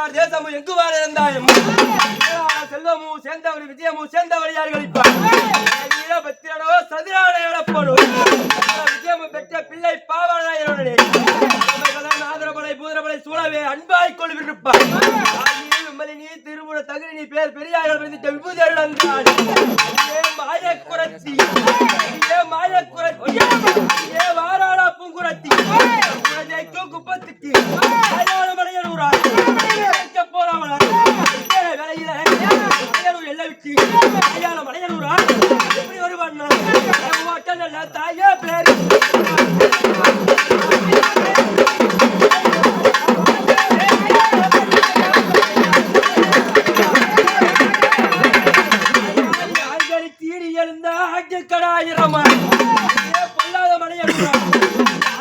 பார் தேசமும் எங்குவார் இருந்தாயும் செல்வமும் சேர்ந்தவர் விஜயமும் சேர்ந்தவர் யார் கழிப்பார் பத்திரனோ சதிரான எழப்படும் விஜயமும் பெற்ற பிள்ளை பாவனாயிருடைய ஆதரபலை பூதரபலை சூழவே அன்பாய் கொள்விருப்பார் நீ திருமுற தகுதி நீ பேர் பெரியார்கள் விபூதி அருள் மாயக்குரத்தி ஏ வாராளா பூங்குரத்தி குப்பத்துக்கு போறாமல் விலையில எல்லை விட்டு மலையனூரா எப்படி வருவான் நல்ல தாயே பேரு பொல்லாத மலையனூரா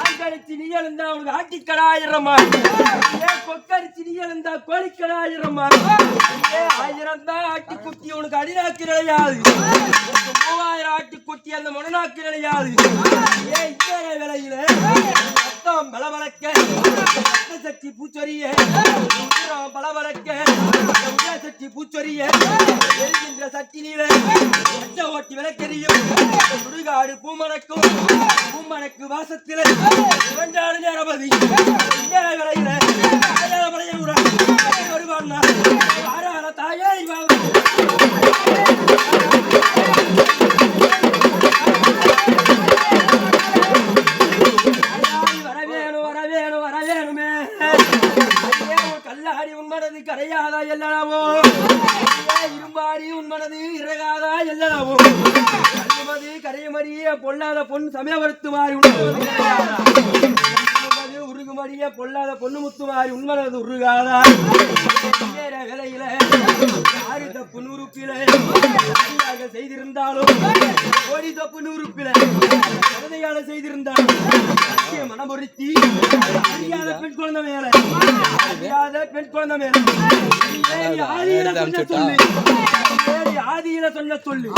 ஆண்கடிச்சு நீ எழுந்தா உனக்கு ஆட்டிக்கடாயிரமா கொக்கரிச்சு நீ எழுந்தா கோழிக்கடாயிரமா ஆயிரம் தான் ஆட்டி குட்டி உனக்கு அடிநாக்கு நிலையாது 3000 ஆட்டி குட்டி அந்த முனநாக்கு நிலையாது விலையில ரத்தம் பலவளக்க சக்தி பூச்சொரிய பலவளக்க சக்தி பூச்சொரிய எரிகின்ற சக்தி நீல ஓட்டி விளக்கெறியும் சுடுகாடு பூமணக்கு வாசத்தில வென்றாடு நேரபதி விலையில வருவான் தாயே வரவேணுமே கல்லாடி உன்மனது கரையாதா எல்லாவோ இரும்பாடி உன்மனது இறகாதா எல்லாவோ கல்லுமதி கரையமடிய பொல்லாத பொன் சமயவரத்து மாறி உருகுமடிய பொல்லாத பொண்ணு முத்து மாறி உண்மனது உருகாதா விலையில ஆறு தப்பு 100 செய்திருந்தாலும் கோடி தப்பு 100 செய்திருந்தாலும் மனமுறுத்தி அறியாத பெண் குழந்தை மேல ஆதியில சொன்ன சொல்லு